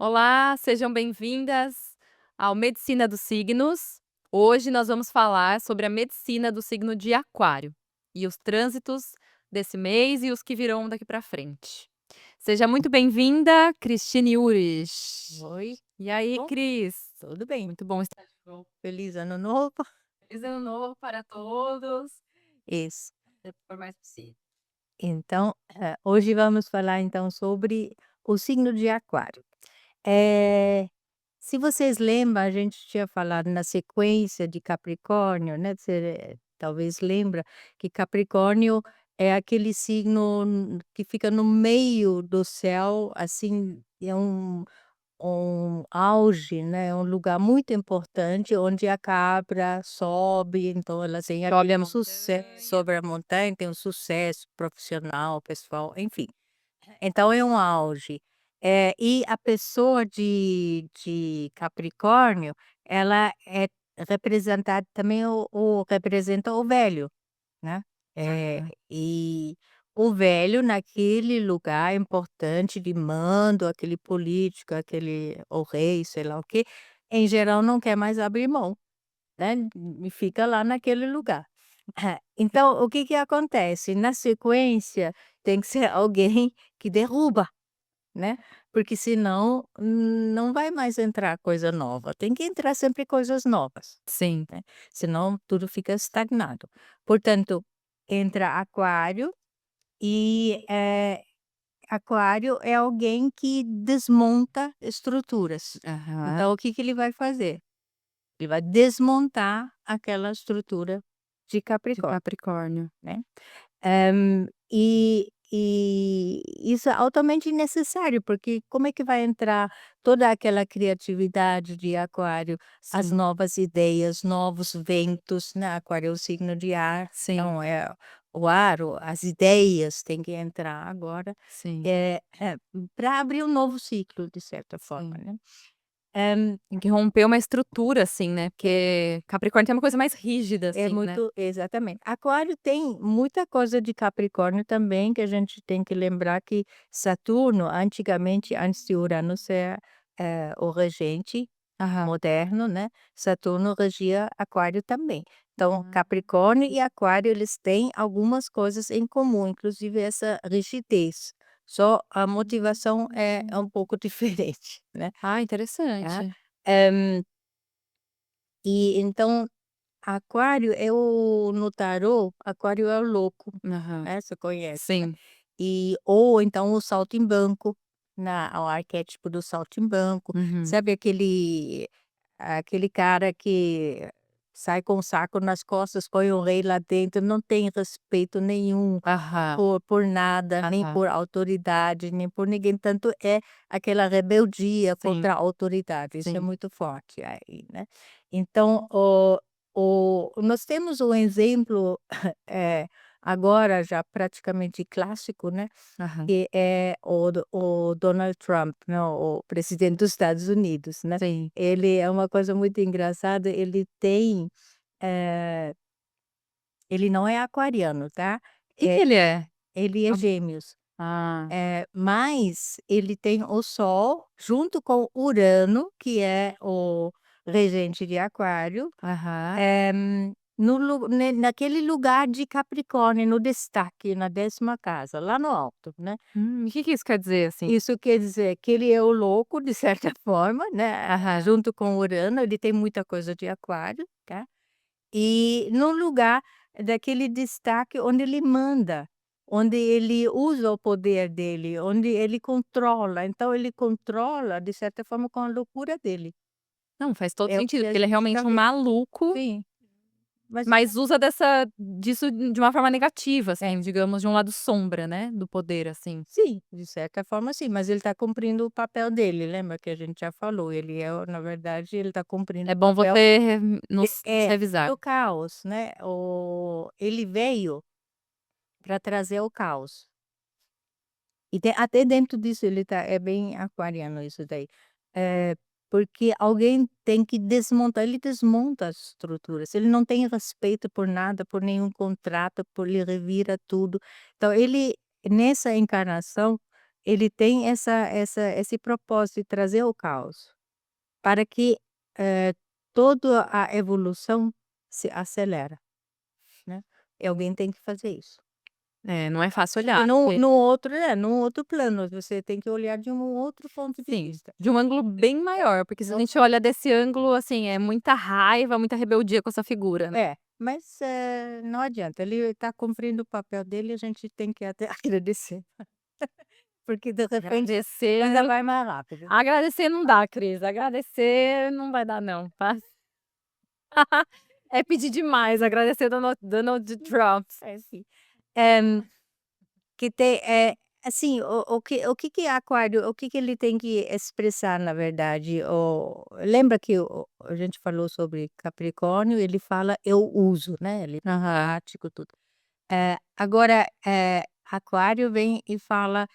Olá, sejam bem-vindas ao Medicina dos Signos. Hoje nós vamos falar sobre a medicina do signo de Aquário e os trânsitos desse mês e os que virão daqui para frente. Seja muito bem-vinda, Cristine Ures. Oi, E aí, bom, Cris? tudo bem. Muito bom estar de volta. Feliz ano novo. Feliz ano novo para todos. Isso. Se for mais possível. Então, hoje vamos falar então sobre o signo de Aquário. Se vocês lembram, a gente tinha falado na sequência de Capricórnio, né? Você talvez lembra que Capricórnio é aquele signo que fica no meio do céu, assim, é um auge, né, um lugar muito importante onde a cabra sobe, então ela tem Sobe a aquele sucesso montanha. sobre a montanha, tem um sucesso profissional, pessoal, enfim. Então é um auge. E a pessoa de Capricórnio, ela é representada também o representa o velho. Né. E o velho naquele lugar importante de mando, aquele político, aquele o rei, sei lá o quê, em geral não quer mais abrir mão, né, e fica lá naquele lugar. Então o que que acontece? Na sequência, tem que ser alguém que derruba, né, porque senão não vai mais entrar coisa nova, tem que entrar sempre coisas novas, Sim. né, senão tudo fica estagnado. Portanto, entra Aquário e, Aquário é alguém que desmonta estruturas. Aham. Então o que que ele vai fazer? Ele vai desmontar aquela estrutura de De Capricórnio, Capricórnio. né. E isso é altamente necessário, porque como é que vai entrar toda aquela criatividade de Aquário, as Sim, novas ideias, novos ventos, né, Aquário é o signo de ar, sim, então o ar, as ideias têm que entrar agora, sim, é para abrir um novo ciclo, de certa forma, sim. né. Eh, Tem que romper uma estrutura, assim, né, porque Capricórnio tem uma coisa mais rígida, É assim, né. muito exatamente. Aquário tem muita coisa de Capricórnio também, que a gente tem que lembrar que Saturno, antigamente, antes de Urano ser, o regente Aham. moderno, né, Saturno regia Aquário também. Então, Hum. Capricórnio e Aquário, eles têm algumas coisas em comum, inclusive essa rigidez. Só a motivação é um pouco diferente, né, Ah, tá. interessante. Eh, e então Aquário é o no tarô, Aquário é o louco, Aham. né, você conhece, né. Sim. Ou então o saltimbanco, o arquétipo do saltimbanco, Uhum. sabe aquele cara que sai com o saco nas costas, põe o rei lá dentro, não tem respeito nenhum Aham, por nada, nem aham. por autoridade, nem por ninguém, tanto é aquela rebeldia Sim, contra a autoridade, isso é sim. muito forte aí, né. Então o nós temos um exemplo, agora já praticamente clássico, né, Aham. que é o Donald Trump, né, o presidente dos Estados Unidos, né. Sim. Ele é uma coisa muito engraçada, eh, ele não é aquariano, tá, Que ele é? ele é Ah. Gêmeos, Ah. mas ele tem o Sol junto com Urano, que é o regente de Aquário. Aham. Eh, no lu ne naquele lugar de Capricórnio, no destaque, na 10ª casa, lá no alto, né. O que isso quer dizer, assim? Isso quer dizer que ele é o louco, de certa forma, né, Aham. junto com Urano, ele tem muita coisa de Aquário, tá. E no lugar daquele destaque onde ele manda, onde ele usa o poder dele, onde ele controla, então ele controla, de certa forma, com a loucura dele. Não, faz todo É o sentido, que a porque ele é gente já realmente um viu. maluco, Sim, mas mas usa disso de uma forma negativa, é. assim, digamos, de um lado sombra, né, do poder, assim. Sim, de certa forma sim, mas ele está cumprindo o papel dele, lembra que a gente já falou, ele é o na verdade ele está cumprindo É o bom papel você nos é revisar. o caos, né, ele veio para trazer o caos. E até dentro disso ele é bem aquariano isso daí. Eh, porque alguém tem que desmontar, ele desmonta as estruturas, ele não tem respeito por nada, por nenhum contrato, ele revira tudo. Então ele, nessa encarnação, ele tem esse propósito de trazer o caos, para que, toda a evolução se acelera, né, e alguém tem que fazer isso. É, não é fácil E olhar, no porque no outro num outro plano, você tem que olhar de um outro ponto de sim, vista. de um ângulo bem maior, porque se a gente olha desse ângulo, assim, é muita raiva, muita rebeldia com essa figura, né. É, mas, não adianta, ele está cumprindo o papel dele, a gente tem que até agradecer, porque de repente a Agradecer coisa vai mais rápido. agradecer não dá, Cris, agradecer não vai dar não, tá. É pedir demais, agradecer Donald Trump. É sim. Eh, que tem, assim, o que é aquário, o que que ele tem que expressar na verdade, lembra que a gente falou sobre Capricórnio, ele fala: "Eu uso", né, ele é Aham. prático, tudo. Agora, Aquário vem e fala,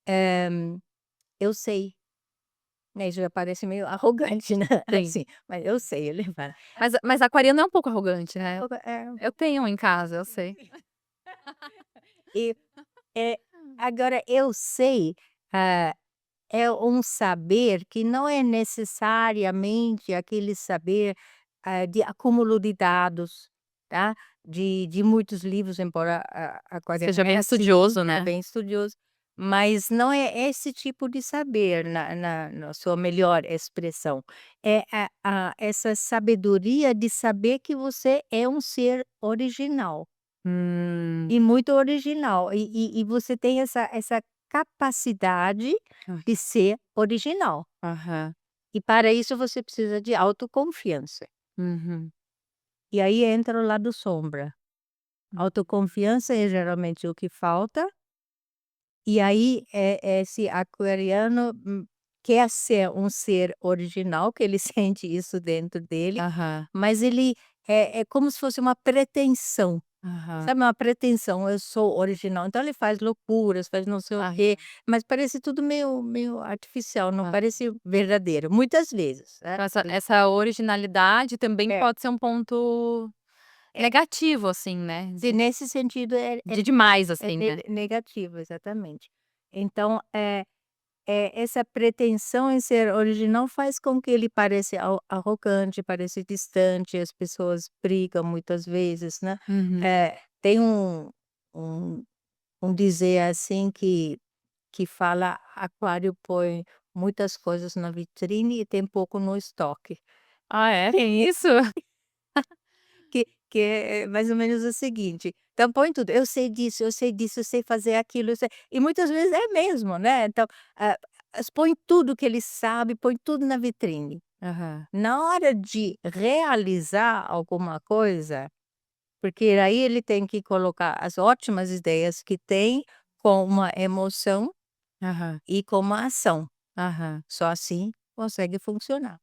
eh, "Eu sei", né, isso já parece meio arrogante, né, Sim. assim, mas eu sei, ele fala. Mas aquariano é um pouco arrogante, né. É. Eu tenho um em casa, eu sei. E, agora eu sei, ah, é um saber que não é necessariamente aquele saber, de acúmulo de dados, tá, de muitos livros, embora a aquariano Seja bem é assim, estudioso, é né. bem estudioso, mas não é esse tipo de saber na sua melhor expressão. É essa sabedoria de saber que você é um ser original. Hum. E muito original, e você tem essa capacidade de ser original, Aham. e para isso você precisa de autoconfiança. Uhum. E aí entra o lado sombra. Autoconfiança é geralmente o que falta, e aí, esse aquariano, quer ser um ser original, que ele sente isso dentro dele, Aham. mas ele é como se fosse uma pretensão. Aham. Sabe, uma pretensão, eu sou original, então ele faz loucuras, faz não sei o Aham. quê, mas parece tudo meio artificial, não Hã. parece verdadeiro, muitas vezes, né. Então essa originalidade também É, pode ser um ponto é, negativo, assim, né, se nesse sentido de demais, é assim, né. negativo, exatamente. Então, essa pretensão em ser original faz com que ele pareça arrogante, pareça distante, as pessoas brigam muitas vezes, né. Uhum. Tem um um dizer assim que fala: "Aquário põe muitas coisas na vitrine e tem pouco no estoque". Ah, é? Tem isso? Que é mais ou menos o seguinte: então põe tudo, "eu sei disso, eu sei disso, eu sei fazer aquilo, eu sei", e muitas vezes é mesmo, né, então, ah, põe tudo que ele sabe, põe tudo na vitrine. Aham. Na hora de realizar alguma coisa, porque aí ele tem que colocar as ótimas ideias que tem com uma emoção Aham. e com uma ação, Aham. só assim consegue funcionar.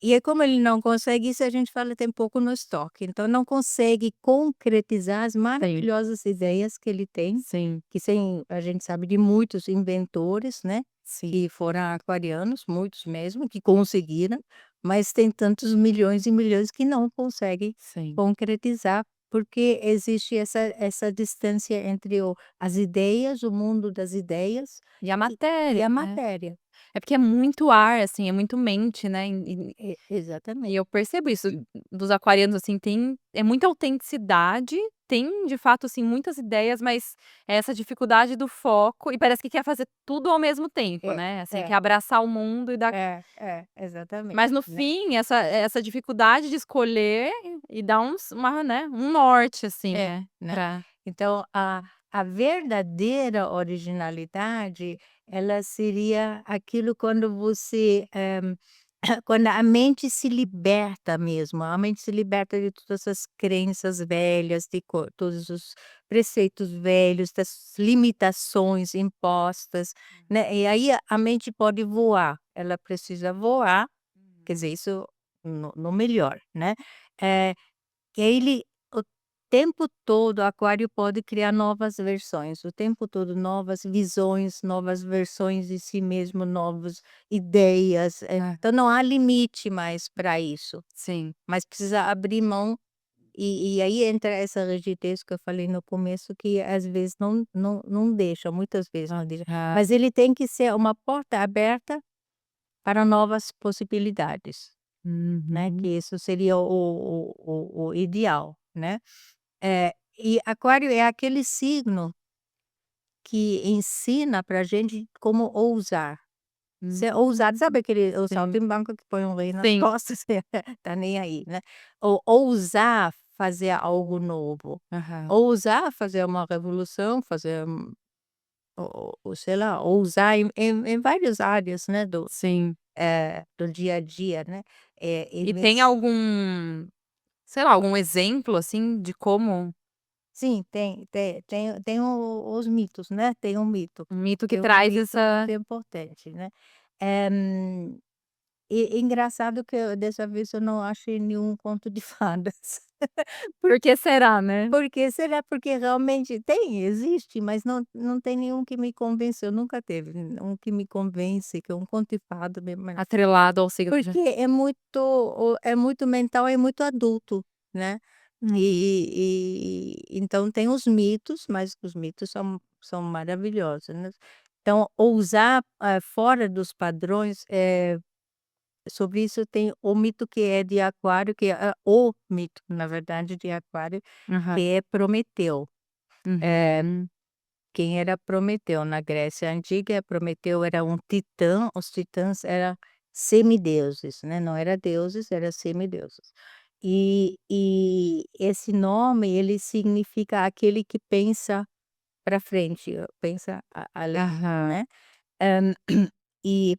E aí como ele não consegue isso, a gente fala tem pouco no estoque, então não consegue concretizar as Sim, maravilhosas ideias que ele tem, sim, que sem a gente sabe de muitos inventores, né, sim, que foram aquarianos, muitos mesmo, que conseguiram, mas tem tantos milhões e milhões que não conseguem sim. concretizar, porque existe essa distância entre as ideias, o mundo das ideias E a e matéria, a né. matéria. É porque é muito ar, assim, é muito mente, né, e Exatamente. eu percebo isso dos aquarianos, assim, tem muita autenticidade, tem de fato, assim, muitas ideias, mas é essa dificuldade do foco e parece que quer fazer tudo ao mesmo tempo, É, né, assim, é. quer abraçar o mundo e dar Exatamente, mas no né. fim essa dificuldade de escolher e dar né, um norte, assim, É, né, né. pra Então a verdadeira originalidade, ela seria aquilo quando você, quando a mente se liberta mesmo, a mente se liberta de todas essas crenças velhas, de todos os preceitos velhos, das limitações impostas, né, e aí a mente pode voar, ela precisa voar, quer dizer, isso no melhor, né. Eh que ele o tempo todo o aquário pode criar novas versões, o tempo todo novas visões, novas versões de si mesmo, novas ideias, é, então não há limite mais para isso, sim. mas precisa abrir mão E aí entra essa rigidez que eu falei no começo que às vezes não deixa, muitas vezes não deixa, Aham. mas ele tem que ser uma porta aberta para novas possibilidades, né, que Uhum. isso seria o ideal, né. E aquário é aquele signo que ensina pra gente como ousar. Hum. Ser ousado, sabe aquele o Sim. saltimbanco que põe o rei nas Sim. costas, tá nem aí, né. Ou ousar fazer algo novo, Aham. ousar fazer uma revolução, fazer, ou sei lá, ousar em várias áreas, né, Sim. do dia a dia, né. E tem Eles algum, sei lá, algum exemplo, assim, de como sim, tem os mitos, né, tem um mito, um mito que tem um traz mito muito essa importante, né. Eh E engraçado que eu dessa vez eu não achei nenhum conto de fadas. Por por que será, né? porque será? Porque realmente tem, existe, mas não tem nenhum que me convenceu, nunca teve um que me convence, que é um conto de fada mesmo, mas Atrelado ao signo de porque é muito mental, é muito adulto, né. Então tem os mitos, mas os mitos são maravilhosos, né. Então ousar, fora dos padrões, sobre isso tem o mito que é de Aquário, que é o mito, na verdade, de Aquário, que aham. é Prometeu. Eh, Uhum. quem era Prometeu? Na Grécia Antiga, Prometeu era um titã, os titãs eram semideuses, né, não era deuses, era semideuses. E esse nome, ele significa aquele que pensa para frente, pensa a além, Aham. né. Hã, e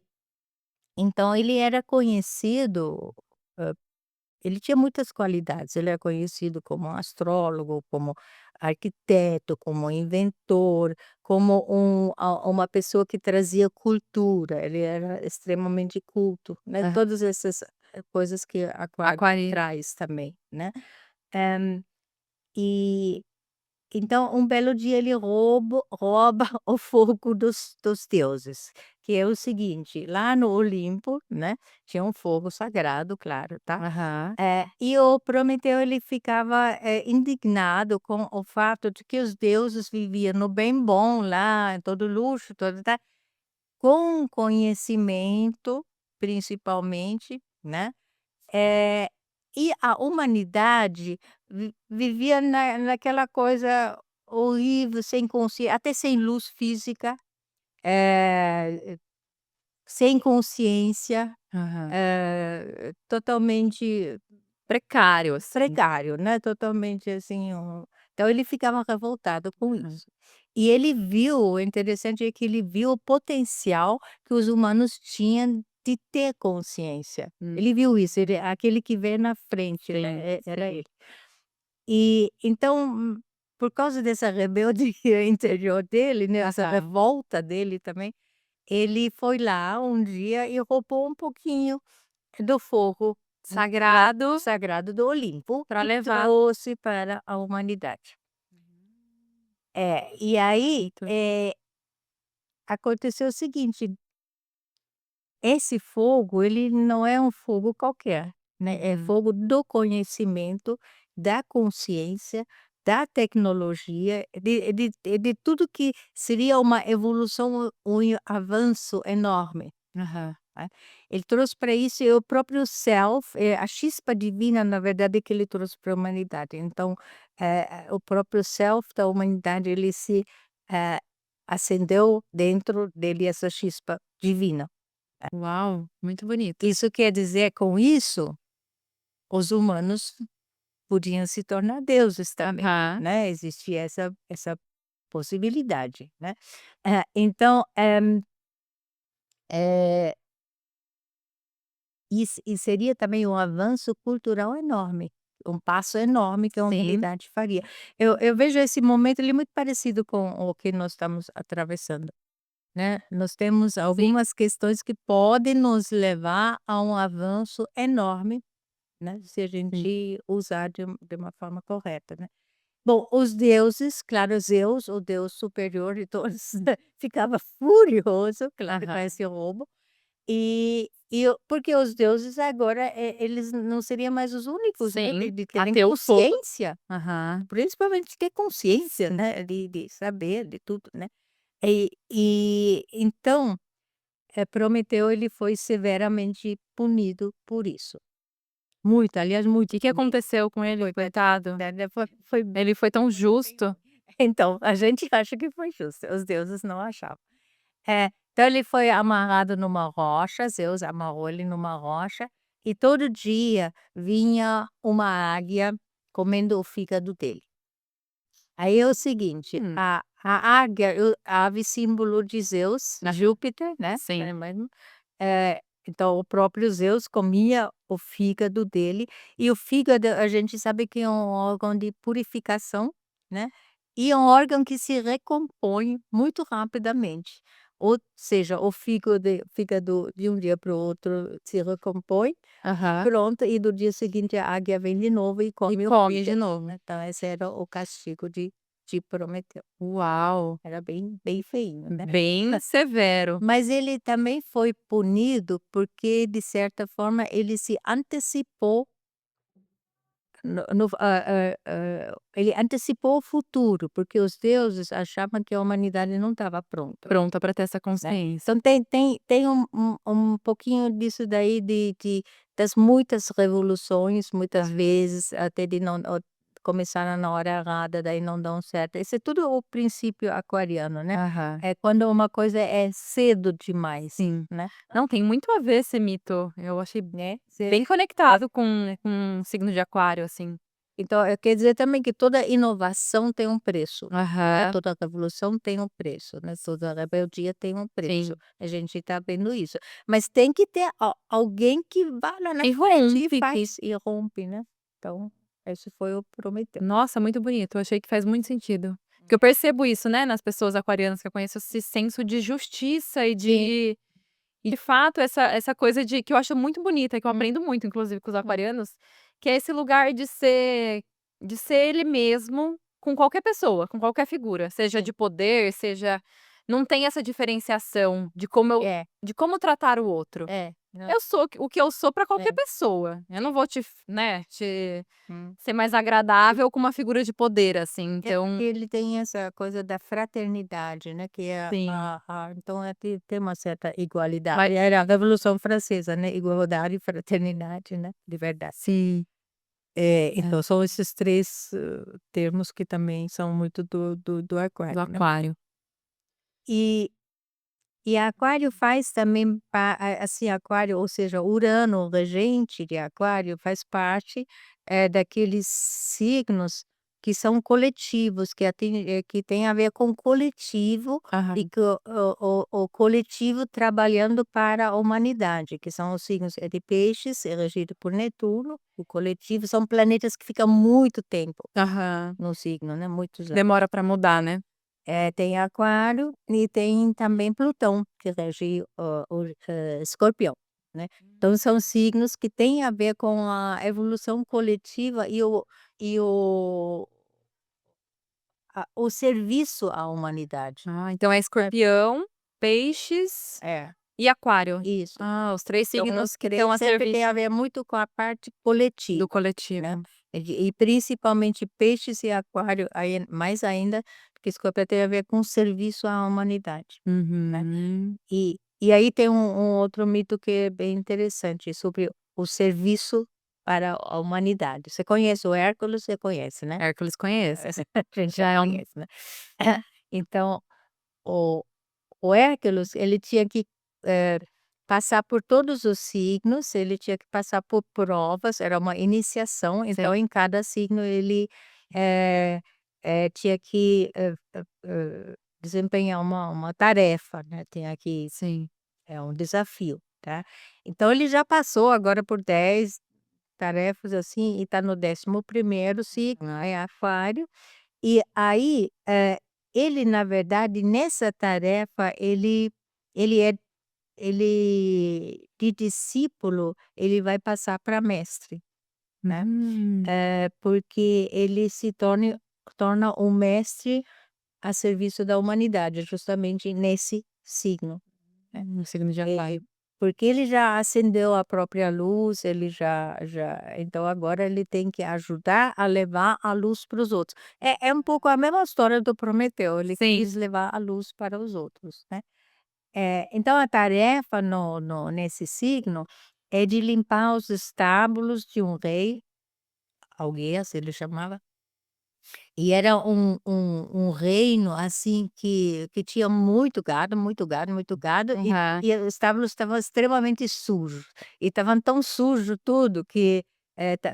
então ele era conhecido, ele tinha muitas qualidades, ele é conhecido como astrólogo, como arquiteto, como inventor, como uma pessoa que trazia cultura, ele era extremamente culto, né, Hã. todas essas, coisas que Aquário Aquari traz também, né. Eh, e então, um belo dia ele rouba o fogo dos deuses, que é o seguinte, lá no Olimpo, né, tinha um fogo sagrado, claro, tá. aham. E o Prometeu ele ficava, indignado com o fato de que os deuses viviam no bem bom lá, em todo luxo, todo tá, com conhecimento, principalmente, né, eh, e a humanidade vivia naquela coisa horrível, sem consciência, até sem luz física, sem consciência, Aham. totalmente Precário, assim. precário, né, totalmente assim, então ele ficava revoltado com Hum. isso. E ele viu, o interessante é que ele viu o potencial que os humanos tinham de ter consciência. Hum. Ele viu isso, ele aquele que vê na frente, Sim, né, era ele. E então, por causa dessa rebeldia interior dele, né, essa aham. revolta dele também, ele foi lá um dia e roubou um pouquinho do fogo, lá Sagrado sagrado do Olimpo para e levar trouxe para a humanidade. E aí, muito aconteceu o seguinte, esse fogo ele não é um fogo qualquer, né, é uhum. fogo do conhecimento, da consciência, da tecnologia, de tudo que seria uma evolução, um avanço enorme. Aham. Né. Ele trouxe para isso o próprio self, a chispa divina, na verdade, que ele trouxe para a humanidade. Então, o próprio self da humanidade, ele se, eh, acendeu dentro dele essa chispa divina. Uau, muito bonito. Isso quer dizer, com isso, os humanos podiam se tornar deuses também, Aham. né, existia essa possibilidade, né. Então, eh e seria também um avanço cultural enorme, um passo enorme que a Sim, humanidade faria. Eu vejo esse momento, ele é muito parecido com o que nós estamos atravessando, né. Nós temos sim. algumas questões que podem nos levar a um avanço enorme, né, se a Sim. gente usar de uma forma correta, né. Bom, os deuses, claro, Zeus, o deus superior de todos, ficava furioso, claro, com Aham. esse roubo, porque os deuses agora, eles não seriam mais os únicos, né, Sim, de terem ateus todos. consciência, Aham. principalmente ter consciência, né, de saber de tudo, né. E então, Prometeu ele foi severamente punido por isso. Muito, aliás, O muito que que punido. aconteceu com ele, Foi coitado? foi Ele foi tão justo. então, a gente acha que foi justo, os deuses não achavam. Então ele foi amarrado numa rocha, Zeus amarrou ele numa rocha, e todo dia vinha uma águia comendo o fígado dele. Aí é o seguinte, Hum, a águia, a ave símbolo de Zeus, na Júpiter, né, sim. mesmo, então o próprio Zeus comia o fígado dele, e o fígado a gente sabe que é um órgão de purificação, né, e é um órgão que se recompõe muito rapidamente. Ou seja, o fígado de um dia para o outro se recompõe, Aham. pronto, e do dia seguinte a águia vem de novo e E come o come de fígado, novo. né. Então esse era o castigo de Prometeu. Uau, Era bem feinho, né. bem severo. Mas ele também foi punido porque, de certa forma, ele se antecipou ele antecipou o futuro, porque os deuses achavam que a humanidade não estava pronta, Pronta para ter essa né. consciência. Então tem um pouquinho disso daí das muitas revoluções, muitas vezes até de não começaram na hora errada, daí não dão certo. Esse é tudo o princípio aquariano, né. Aham, É quando uma coisa é cedo demais, sim. né. Não, tem muito a ver esse mito, eu achei Né, bem conectado com o signo de aquário, assim. então, quer dizer também que toda inovação tem um preço, né, Aham, toda revolução tem um preço, né, toda rebeldia tem um preço, sim. a gente está vendo isso. Mas tem que ter alguém que vá lá na E frente e rompe faz, e rompe, né. Então, esse foi o Prometeu. Nossa, muito bonito, eu achei que faz muito sentido. Porque eu percebo isso, né, nas pessoas aquarianas que eu conheço, esse senso de justiça Sim. e de fato essa coisa de que eu acho muito bonita, que eu Hum, aprendo muito inclusive com os hum. aquarianos, que é esse lugar de ser ele mesmo com qualquer pessoa, com qualquer figura, seja Sim. de poder, seja não tem essa diferenciação É, de como tratar o outro. não, Eu sou o que eu sou para qualquer é. pessoa, eu não vou te Hum. ser mais agradável com uma figura de poder, assim, É porque então ele tem essa coisa da fraternidade, né, que é sim, então tem uma certa igualdade. vai Era a Revolução Francesa, né, igualdade, fraternidade, né, de verdade. sim, é, Então são esses 3 termos que também são muito do do aquário, né. aquário. E aquário faz também assim, aquário, ou seja, Urano, o regente de aquário, faz parte, daqueles signos que são coletivos, que tem a ver com o coletivo e Aham. que o coletivo trabalhando para a humanidade, que são os signos, de peixes, é regido por Netuno, o coletivo são planetas que ficam muito tempo Aham. no signo, né, muitos anos. Demora pra mudar, né. Tem Aquário e tem também Plutão, que rege Escorpião, né. Então são signos que têm a ver com a evolução coletiva o serviço à humanidade, Ah, então é sabe. escorpião, peixes É, e aquário. isso. Ah, os 3 Então signos os que estão 3 a sempre tem serviço a ver muito com a parte do coletiva, né. coletivo. E principalmente Peixes e Aquário, aí mais ainda, porque Escorpião tem a ver com o serviço à humanidade, né. Uhum. E aí tem um outro mito que é bem interessante sobre o serviço para a humanidade. Você conhece o Hércules, você conhece, né? Hércules conheço. A gente já Já é um conhece, né? Então, o Hércules, ele tinha que, passar por todos os signos, ele tinha que passar por provas, era uma iniciação, então sim, em cada signo ele, eh tinha que, desempenhar uma tarefa, né, tinha que sim. é um desafio, tá. Então ele já passou agora por 10 tarefas, assim, e está no 11º signo, é Aquário, e aí, ele na verdade nessa tarefa ele é ele de discípulo, ele vai passar para mestre, né, Hum. porque ele se torna um mestre a serviço da humanidade, justamente nesse signo, né. O signo de Eh, aquário. porque ele já acendeu a própria luz, ele então agora ele tem que ajudar a levar a luz para os outros. É um pouco a mesma história do Prometeu, ele Sim. quis levar a luz para os outros, né. Então a tarefa nesse signo é de limpar os estábulos de um rei, alguém assim ele chamava, e era um reino, assim, que tinha muito gado, muito gado, muito gado, Aham. e os estábulos estavam extremamente sujos, e estavam tão sujo tudo que,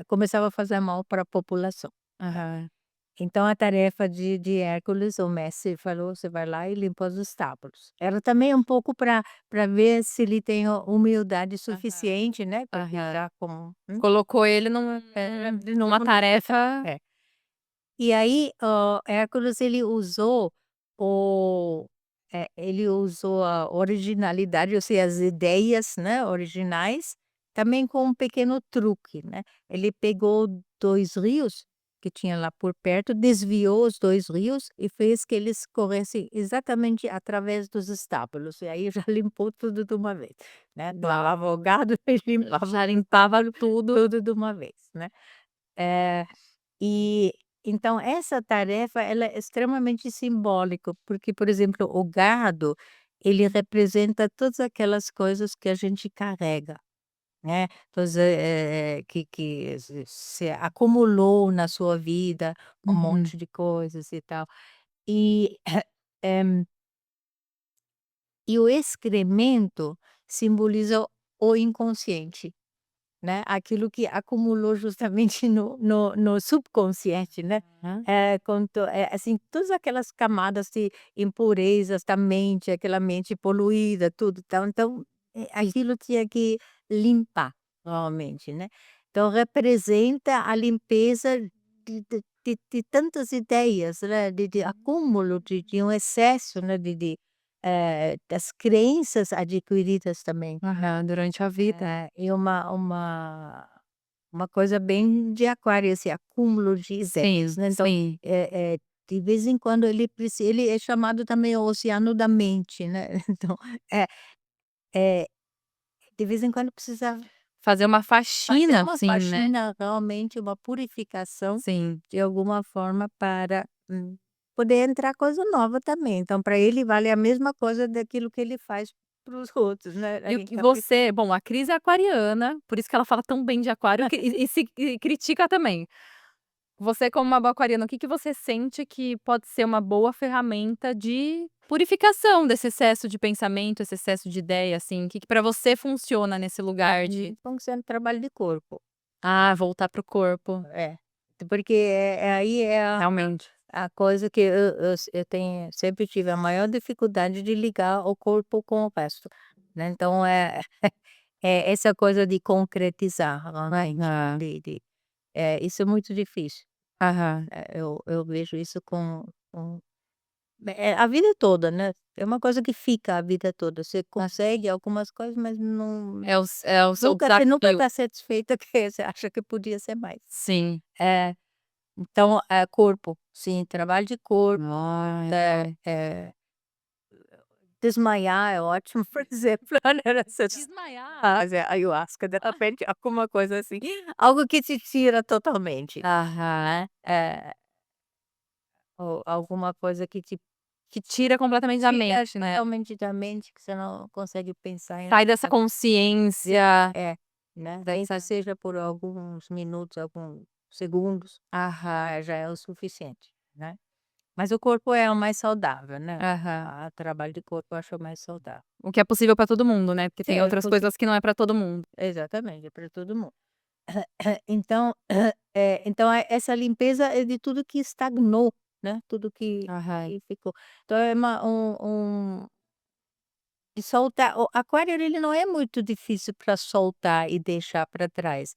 começava a fazer mal para a população. Aham. Então a tarefa de Hércules, o mestre falou: "Você vai lá e limpa os estábulos". Era também um pouco para ver se ele tem a humildade Aham. suficiente, né, porque Aham. já como Colocou ele de numa novo tarefa. é. E aí, Hércules ele usou o ele usou a originalidade, ou seja, as ideias, né, originais, também com um pequeno truque, né. Ele pegou 2 rios que tinha lá por perto, desviou os 2 rios e fez que eles corressem exatamente através dos estábulos, e aí já limpou tudo de uma vez, né. Lavava o gado e Já limpava limpava tudo. tudo de uma vez, né. Eh e então essa tarefa ela é extremamente simbólica, porque, por exemplo, o gado, ele representa todas aquelas coisas que a gente carrega, né, todas, que se acumulou na sua vida, um Uhum. monte de coisas e tal. E, eh, e o excremento simboliza o inconsciente. Né, aquilo que acumulou justamente no subconsciente, né, Hã. assim, todas aquelas camadas de impurezas da mente, aquela mente poluída, tudo tal, então, aquilo tinha que limpar, realmente, né. Então representa a limpeza de tantas ideias, né, de acúmulo de um excesso, né, das crenças adquiridas também. Aham, durante a vida. E uma coisa bem de aquário, esse acúmulo de ideias, Sim, né, então, sim. de vez em quando ele é chamado também o oceano da mente, né, então, é é, de vez em quando precisa Fazer uma fazer faxina, uma assim, né. faxina, realmente uma purificação, Sim. de alguma forma para, poder entrar coisa nova também, então para ele vale a mesma coisa daquilo que ele faz para os outros, né, a E o gente que apli você bom, a Cris é aquariana, por isso que ela fala tão bem de aquário e se e critica também. Você como uma boa aquariana, o que que você sente que pode ser uma boa ferramenta de purificação desse excesso de pensamento, esse excesso de ideia, assim, o que que pra você funciona nesse lugar de funciona trabalho de corpo. voltar para o corpo, É, porque aí é realmente. a coisa que eu tenho sempre tive a maior dificuldade de ligar o corpo com o resto, né, então é essa coisa de concretizar realmente, Aham, isso é muito difícil. aham. Eu vejo isso com a vida toda, né, é uma coisa que fica a vida toda, você consegue algumas coisas, mas não É o seu você nunca desafio. está satisfeita, que você acha que podia ser mais. Sim. É. Então, corpo, sim, trabalho de corpo, Ah, desmaiar é ótimo, por exemplo, né, você desmaiar. fazer ayahuasca, de repente, alguma coisa assim, algo que te tira totalmente, Aham. né, ou alguma coisa que te Tira completamente da tira mente, né. totalmente da mente, que você não consegue pensar em Sai dessa nada. consciência, É, né, nem que dessa seja por alguns minutos, alguns segundos, aham, já é o suficiente, né. Mas o corpo é o mais saudável, né. aham. Trabalho de corpo eu acho mais saudável. O que é possível pra todo mundo, né, porque Sim, tem é outras possi coisas que não é pra todo mundo. exatamente, é para todo mundo. Então, então essa limpeza é de tudo que estagnou, né, tudo Aham. que ficou. Então é uma de soltar o aquário ele não é muito difícil para soltar e deixar para trás.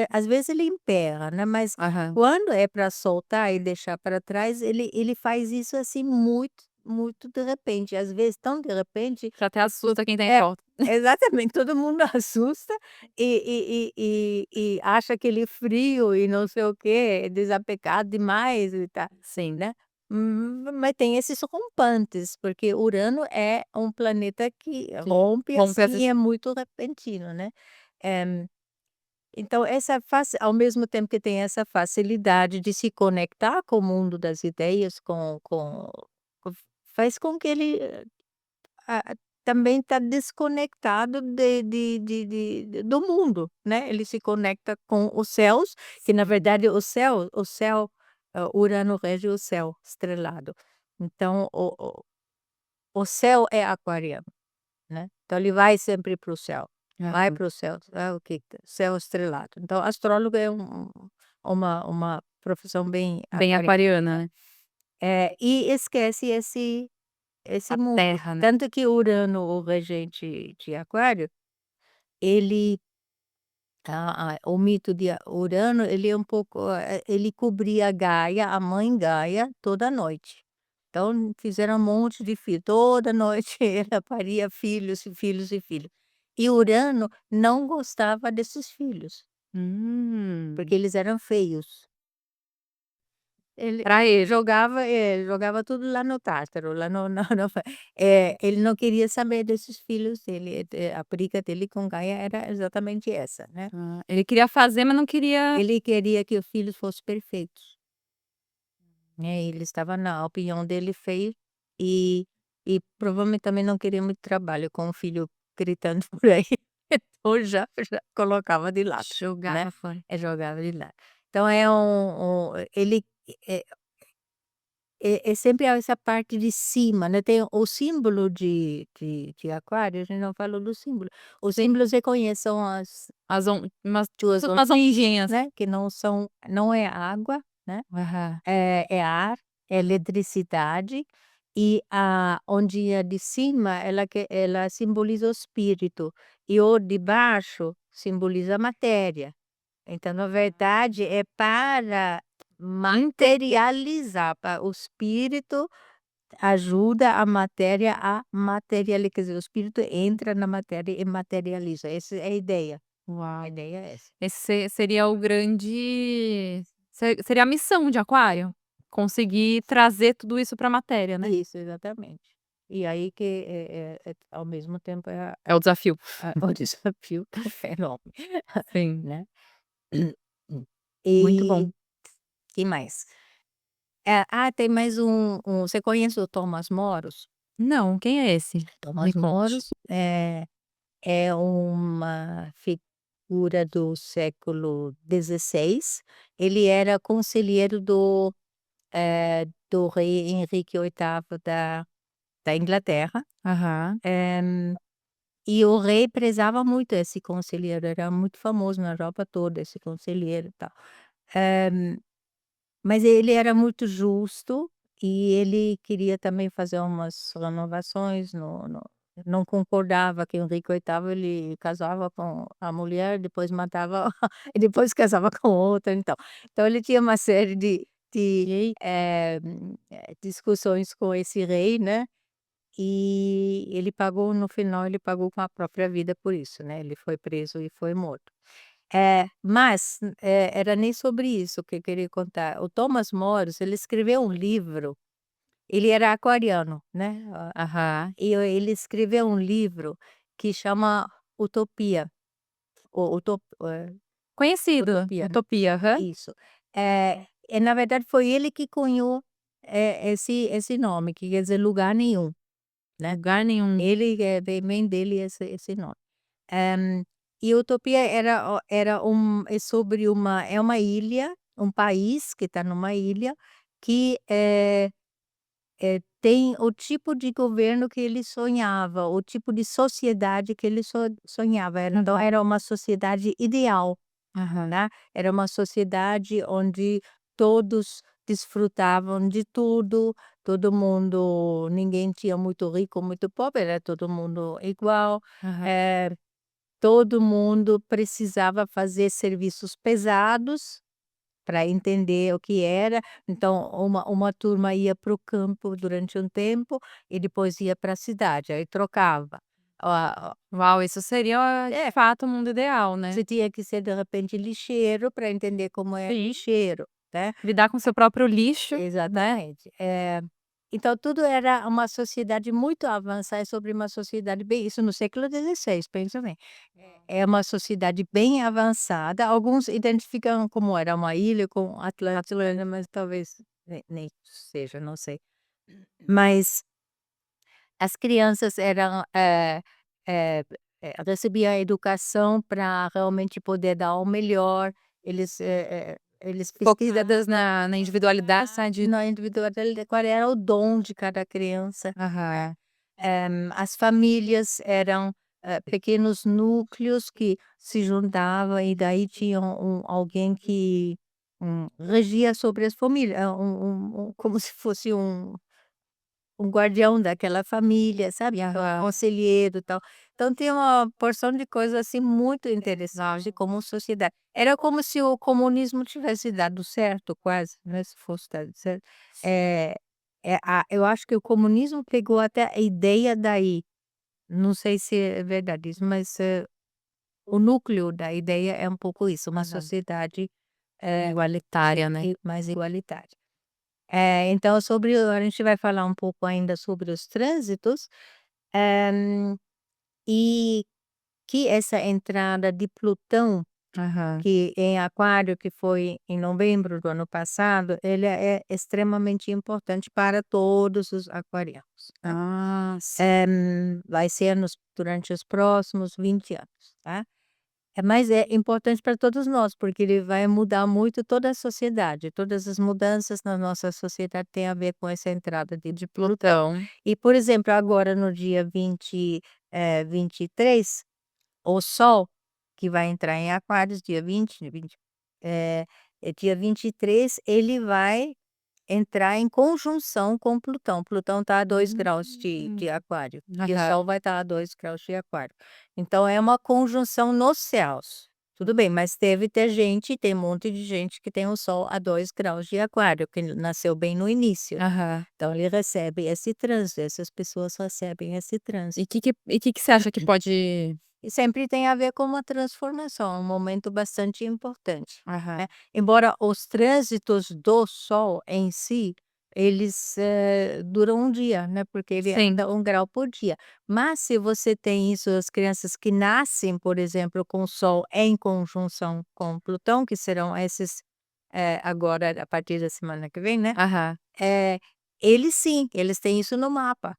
Às vezes ele emperra, né, mas Aham. quando é para soltar e deixar para trás, ele faz isso, assim, muito, muito de repente, às vezes tão de repente Que até que to assusta quem tá em é, volta. exatamente, todo mundo assusta e acha aquele frio e não sei o quê, desapegado demais e tal, Sim. né. Mas tem esses rompantes, porque Urano é um planeta que Que rompe, rompe assim, as e é muito repentino, né. Eh, então essa face ao mesmo tempo que tem essa facilidade de se conectar com o mundo das ideias, com faz com que ele, ah, também está desconectado do mundo, né, ele se conecta com os céus, que na verdade o céu, Urano rege o céu estrelado. Então o céu é aquariano, né, então ele vai sempre para o céu, vai aham. para o céu, o que céu estrelado. Então astrólogo é uma profissão bem Bem aquariana. aquariana, né. E esquece esse A mundo. terra, né. Tanto que Urano, o regente de Aquário, ele o mito de Urano, ele é um pouco, ele cobria Gaia, a mãe Gaia, toda noite. Então fizeram um monte de filho, toda noite ela paria filhos e filhos e filhos. E Urano não gostava desses filhos, Hum. porque eles eram feios. Ele Pra ele. jogava tudo lá no Tártaro, lá no ele não queria saber desses filhos dele, a briga dele com Gaia era exatamente essa, né. Ele queria fazer, mas não queria. Ele queria que os filhos fossem perfeitos, né, ele estava na opinião dele feio, e provavelmente também não queria muito trabalho com o filho gritando por aí, então já colocava de lado, né, Jogava fora. jogava de lado. Então é ele, eh é sempre essa parte de cima, né, tem o símbolo de Aquário, a gente não falou do símbolo. Os símbolos você conhece, são as As on umas 2 tipo ondas, umas ondinhas. né, que não é água, né, Aham. é ar, é eletricidade, e a ondinha de cima ela simboliza o espírito, e o de baixo simboliza a matéria. Então, na verdade, é para materializar, para o espírito ajuda a matéria a materializar, quer dizer, o espírito entra na matéria e materializa, essa é a ideia. A Uau. ideia é essa. Esse seria o grande seria a missão de Aquário? Conseguir trazer tudo isso pra matéria, né? Isso, exatamente. E aí que ao mesmo tempo é É o desafio. o desafio é enorme, Sim, né. muito bom. E que mais? Tem mais você conhece o Thomas Moros? Não, quem é esse? Me Thomas conte. Moros é uma figura do século XVI. Ele era conselheiro do rei Henrique VIII da Inglaterra, Aham. e o rei prezava muito esse conselheiro, era muito famoso na Europa toda esse conselheiro e tal. Eh Mas ele era muito justo, e ele queria também fazer umas renovações não concordava que o Henrique VIII ele casava com a mulher, depois matava e depois casava com outra, então ele tinha uma série de, E discussões com esse rei, né, e no final ele pagou com a própria vida por isso, né, ele foi preso e foi morto. Mas, era nem sobre isso que eu queria contar. O Thomas Moros, ele escreveu um livro, ele era aquariano, né, aham. ele escreveu um livro que chama Utopia, o Conhecido, Utopia, né, Utopia, aham. isso. Na verdade foi ele que cunhou, esse nome, que quer dizer lugar nenhum, né. Lugar nenhum. Ele, vem dele esse nome. E Utopia é sobre uma ilha, um país que está numa ilha que, tem o tipo de governo que ele sonhava, o tipo de sociedade que ele sonhava, então era uma sociedade ideal, Aham, né, era uma sociedade onde todos desfrutavam de tudo, todo mundo, ninguém tinha muito rico, muito pobre, era todo mundo igual. aham. eh Todo mundo precisava fazer serviços pesados para entender o que era, então uma turma ia para o campo durante um tempo e depois ia para a cidade, aí trocava. A Uau, isso seria de É, fato o mundo ideal, né? você tinha que ser de repente lixeiro para entender como é Sim. lixeiro, né. Lidar com seu próprio lixo, né. Exatamente. Então tudo era uma sociedade muito avançada, sobre uma sociedade bem, isso no século XVI, pensa bem. É uma sociedade bem avançada, alguns identificam como era uma ilha com Atlântida, mas talvez nem seja, não sei. Mas as crianças eram, recebiam a educação para realmente poder dar o melhor, eles Focadas na individualidade. na individualidade, qual era o dom de cada criança. Aham. As famílias eram, pequenos núcleos que se juntavam e daí tinham alguém que, regia sobre as famílias, como se fosse um guardião daquela família, sabe, Aham. conselheiro, e tal. Então tem uma porção de coisas, assim, muito interessante como sociedade. Era como se o comunismo tivesse dado certo quase, né, se fosse dado certo. Eh, eu acho que o comunismo pegou até a ideia daí, não sei se é verdade isso, mas, o núcleo da ideia é um pouco isso, uma Aham. sociedade, Igualitária, né. mais igualitária. Então a gente vai falar um pouco ainda sobre os trânsitos, eh, e que essa entrada de Plutão, Aham. que em Aquário, que foi em novembro do ano passado, ele é extremamente importante para todos os aquarianos, tá. Ah, sim. Vai ser durante os próximos 20 anos, tá. Mas é importante para todos nós, porque ele vai mudar muito toda a sociedade, todas as mudanças na nossa sociedade têm a ver com essa entrada de Plutão. Plutão. E, por exemplo, agora no dia 23, o Sol, que vai entrar em Aquários dia 20, dia 23, ele vai entrar em conjunção com Plutão. Plutão está a 2 graus de Aquário, e o Aham. Sol vai estar a 2 graus de Aquário. Então é uma conjunção nos céus. Tudo bem, mas tem um monte de gente que tem o Sol a 2 graus de Aquário, que nasceu bem no início. Aham. Então ele recebe esse trânsito, essas pessoas recebem esse trânsito. E que você acha que pode. E sempre tem a ver com uma transformação, um momento bastante importante, Aham. né. Embora os trânsitos do Sol em si, eles, duram um dia, né, porque ele Sim. anda 1 grau por dia. Mas se você tem isso, as crianças que nascem, por exemplo, com o Sol em conjunção com Plutão, que serão esses, agora a partir da semana que vem, né, Aham. eh, eles sim, eles têm isso no mapa.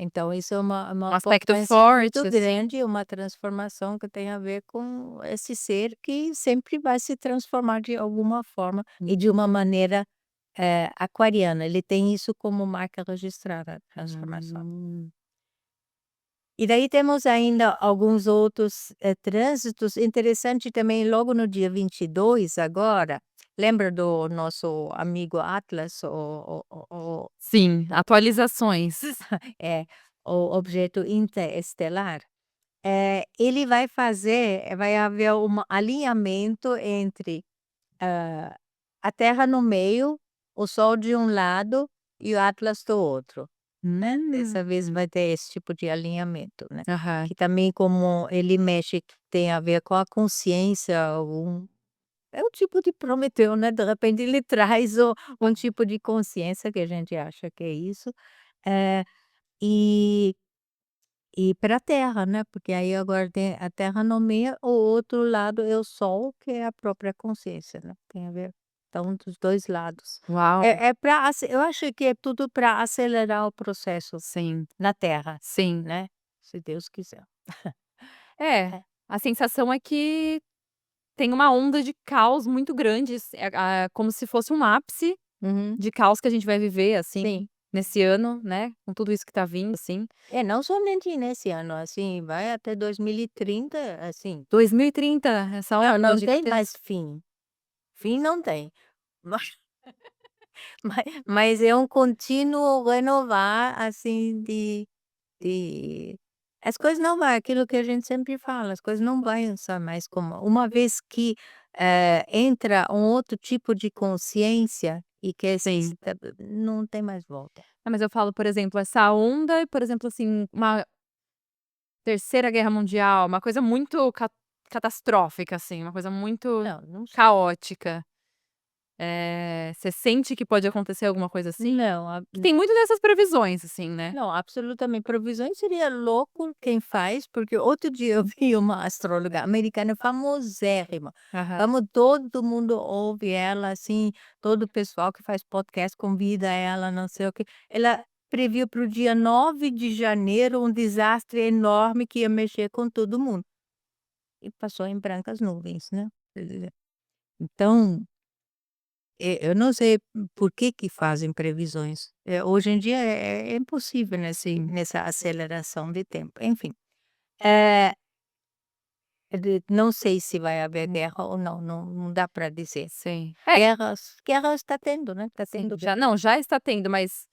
Então isso é uma Um aspecto importância muito forte, assim. grande, uma transformação que tem a ver com esse ser que sempre vai se transformar de alguma forma e de uma maneira, aquariana, ele tem isso como marca registrada, a transformação. Hum. E daí temos ainda alguns outros, trânsitos, interessante também logo no dia 22 agora, lembra do nosso amigo Atlas, o Sim, atualizações. é, o objeto interestelar? Ele vai haver um alinhamento entre, hã, a Terra no meio, o Sol de um lado e o Atlas do outro, né. Dessa vez vai ter esse tipo de alinhamento, né. Aham. Que também como ele mexe, tem a ver com a consciência, é um tipo de Prometeu, né, de repente ele traz um tipo de consciência que a gente acha que é isso, eh, e para a Terra, né, porque aí agora tem a Terra no meio, o outro lado é o Sol, que é a própria consciência, né, tem a ver, então dos 2 lados. Uau! É pra eu acho que é tudo para acelerar o processo Sim, na Terra, sim. né, se Deus quiser. É, É. a sensação é que tem uma onda de caos muito grande, como se fosse um ápice Uhum. de caos que a gente vai viver, assim, Sim. nesse ano, né, com tudo isso que tá vindo, assim. Não somente nesse ano, assim, vai até 2030, assim, 2030, essa não, onda não de tem mais fim, fim não tem. Mas é um contínuo renovar, assim, de as coisas não vai, aquilo que a gente sempre fala, as coisas não vai ser mais como uma vez que, entra um outro tipo de consciência e que sim. não tem mais volta. Mas eu falo, por exemplo, essa onda, por exemplo, assim, uma terceira guerra mundial, uma coisa muito catastrófica, assim, uma coisa muito Não sei. caótica. Você sente que pode acontecer alguma coisa assim? Não, a Que tem muito dessas previsões, assim, né. não, absolutamente. Previsões seria louco quem faz, porque outro dia eu vi uma astróloga americana famosérrima. Aham. Vamos, todo mundo ouve ela, assim, todo o pessoal que faz podcast convida ela, não sei o quê. Ela previu para o dia 9 de janeiro um desastre enorme que ia mexer com todo mundo. E passou em brancas nuvens, né. Quer dizer, então, eu não sei por que fazem previsões. Hoje em dia é impossível nessa aceleração de tempo, enfim. Eh, não sei se vai haver guerra ou não, não dá para dizer. Sim. Guerras está tendo, né, está Sim, tendo já guerra. não, já está tendo, mas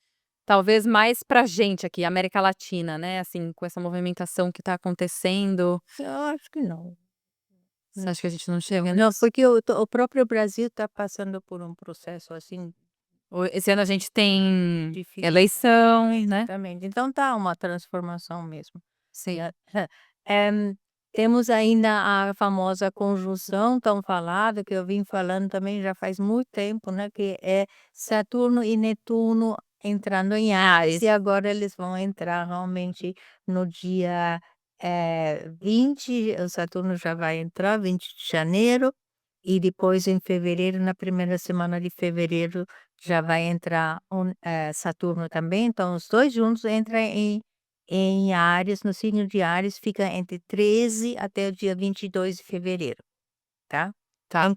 talvez mais pra gente aqui, América Latina, né, assim, com essa movimentação que tá acontecendo, Eu acho que não. você acha que a gente não chega Não, nisso? porque o próprio Brasil está passando por um processo, assim, Esse ano a gente tem difícil. eleição, né. Exatamente, então tá uma transformação mesmo. E Sim. a temos ainda a famosa conjunção tão falada, que eu vim falando também já faz muito tempo, né, que é Saturno e Netuno entrando em Áries, e agora eles vão entrar realmente no dia, 20, o Saturno já vai entrar, 20 de janeiro, e depois em fevereiro, na primeira semana de fevereiro, já vai entrar Saturno também, então os 2 juntos entram em Áries, no signo de Áries, fica entre 13 até o dia 22 de fevereiro, tá. Tá,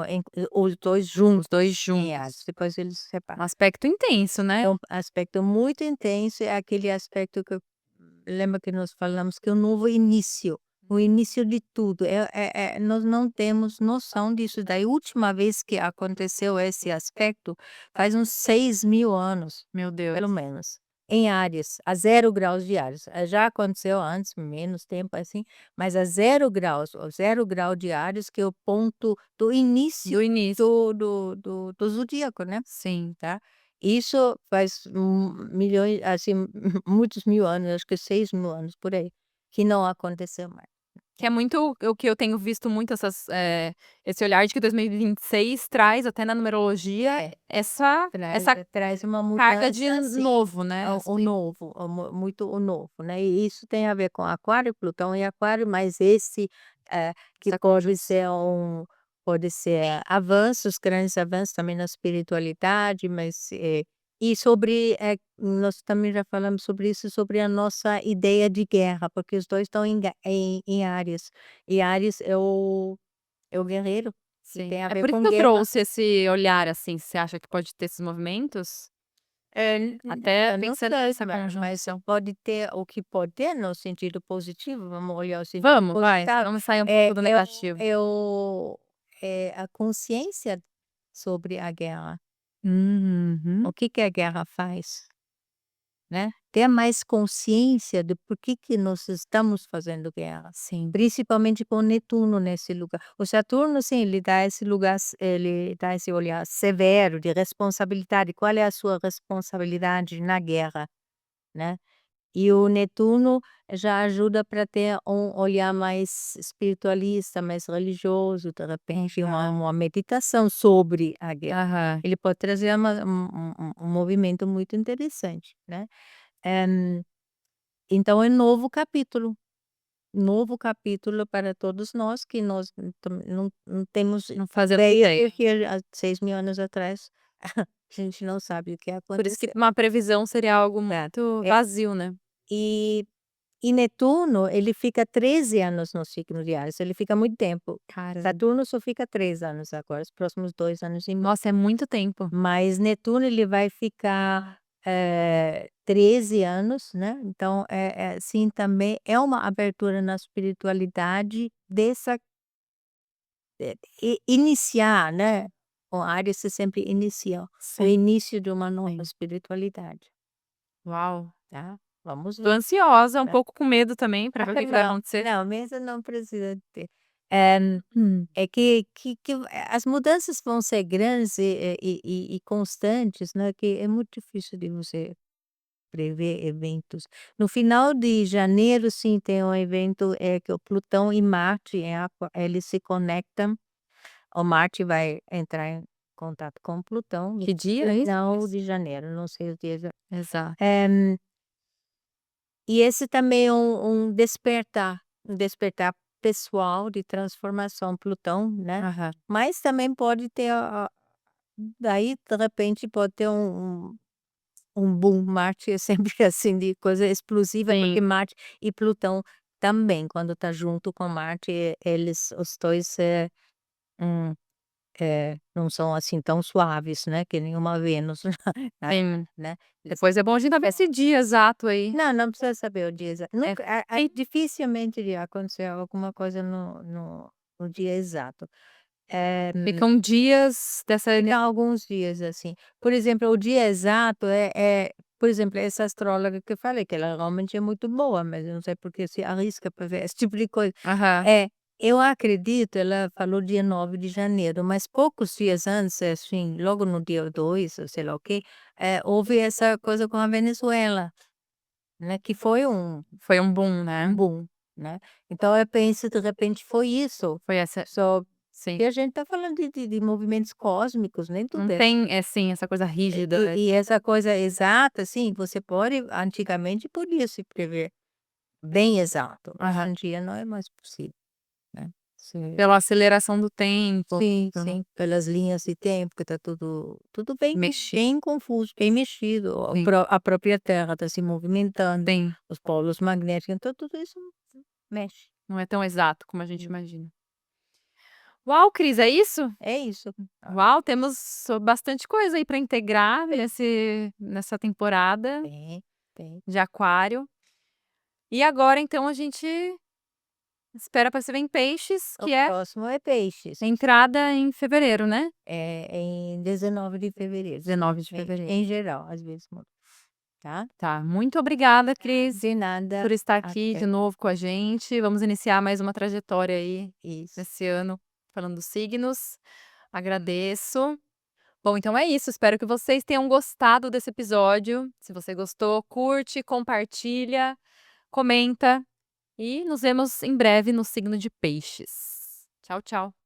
Em os 2 os juntos 2 em Áries, juntos. depois eles se Um separam. aspecto intenso, né. É um aspecto muito intenso, é aquele aspecto que eu lembra que nós falamos que é um novo início, o início de tudo, nós não temos noção disso, daí última vez que aconteceu esse aspecto, faz uns 6.000 anos. Meu Deus. Pelo menos. Em Áries, a 0 graus de Áries. Já aconteceu antes, menos tempo assim, mas a 0 graus, o 0 grau de Áries, que é o ponto do início Do início. do zodíaco, né, Sim. tá. Isso faz, milhões, assim, muitos mil anos, acho que 6.000 anos, por aí, que não aconteceu mais. Que é muito o que eu tenho visto muito esse olhar de que 2026 traz até na numerologia É, essa traz uma carga de mudança, assim. novo, né, O assim. novo, muito o novo, né, e isso tem a ver com Aquário, Plutão em Aquário, mas esse, que Essa pode ser avanços, grandes avanços também na espiritualidade, mas, e sobre, nós também já falamos sobre isso, sobre a nossa ideia de guerra, porque os 2 estão em Áries, e Áries é o guerreiro, que Sim. tem a É ver por isso com que eu guerra. trouxe esse olhar, assim, você acha que pode ter esses movimentos? Até Eu não pensando sei, nessa mas conjunção. pode ter, o que pode ter no sentido positivo, vamos olhar o sentido Vamos, vai, positivo, vamos sair um é pouco do é o negativo. é o a consciência sobre a guerra. O Uhum. que a guerra faz, né, ter mais consciência de por que nós estamos fazendo guerra, Sim. principalmente com Netuno nesse lugar. O Saturno, sim, ele dá esse lugar, ele dá esse olhar severo de responsabilidade, qual é a sua responsabilidade na guerra, né. E o Netuno já ajuda para ter um olhar mais espiritualista, mais religioso, de repente uma meditação sobre a guerra. Aham. Ele pode trazer um movimento muito interessante, né. Eh, então é novo capítulo para todos nós, que nós não temos Não fazemos ideia, ideia. porque há 6.000 anos atrás a gente não sabe o que Por isso que aconteceu. uma previsão seria algo muito É. vazio, né. E Netuno, ele fica 13 anos no signo de Áries, ele fica muito tempo. Caramba. Saturno só fica 3 anos agora, os próximos 2 anos e meio. Nossa, é muito tempo. Mas Netuno, ele vai ficar, 13 anos, né, então, assim, também é uma abertura na espiritualidade dessa, iniciar, né, com Áries você sempre inicia, o Sim, início de uma nova sim. espiritualidade, Uau. tá. Vamos Tô ver. ansiosa, um pouco com medo também pra ver o que que vai Não, acontecer. não, mesmo não precisa ter. Eh, é que as mudanças vão ser grandes e constantes, né, que é muito difícil de você prever eventos. No final de janeiro, sim, tem um evento, que o Plutão e Marte em Aqua, eles se conectam, o Marte vai entrar em contato com Plutão no Que dia é isso? final de janeiro, não sei os dias. Exato. E esse também é um despertar pessoal de transformação Plutão, né, Aham. mas também pode ter daí de repente pode ter um boom. Marte é sempre assim de coisa explosiva, Sim. porque Marte e Plutão também, quando tá junto com Marte, eles os 2 hum, não são assim tão suaves, né, que nem uma Vênus, Sim. né. Depois é bom a gente saber esse dia exato aí. Não precisa saber o dia exato. É, Nunca dificilmente iria acontecer alguma coisa no dia exato. ficam dias dessa Fica alguns dias, assim. Por exemplo, o dia exato por exemplo, essa astróloga que eu falei, que ela realmente é muito boa, mas eu não sei por que se arrisca para ver esse tipo de coisa. Aham. Eu acredito, ela falou dia 9 de janeiro, mas poucos dias antes, assim, logo no dia 2 ou sei lá o quê, houve essa coisa com a Venezuela, né, que foi um Foi um boom, né. boom, né. Então eu penso, de repente, foi isso, Foi essa só sim. que a gente está falando de movimentos cósmicos, nem Não tudo é. tem, sim, essa coisa rígida, né. E essa coisa exata, assim, você pode antigamente podia se prever bem exato, hoje Aham. em dia não é mais possível, né. Você Pela aceleração do tempo, sim, pelo sim, pelas linhas de tempo que está tudo bem mexi bem confuso, bem mexido, sim, a própria Terra está se movimentando, sim. os polos magnéticos, então tudo isso mexe. Não é tão exato como a gente Hum. imagina. Uau, Cris, é isso? É isso. Uau, temos bastante coisa aí para integrar nessa temporada Tem, tem. de aquário. E agora então a gente espera para se ver em peixes, O que é próximo é peixes. entrada em fevereiro, né? É em 19 de fevereiro. 19 de Em fevereiro. em geral, às vezes muda, tá. Tá, muito obrigada, Cris, De nada, por estar aqui de até. novo com a gente. Vamos iniciar mais uma trajetória aí Isso. nesse ano falando dos signos. Agradeço. Bom, então é isso. Espero que vocês tenham gostado desse episódio. Se você gostou, curte, compartilha, comenta e nos vemos em breve no signo de Peixes. Tchau, tchau.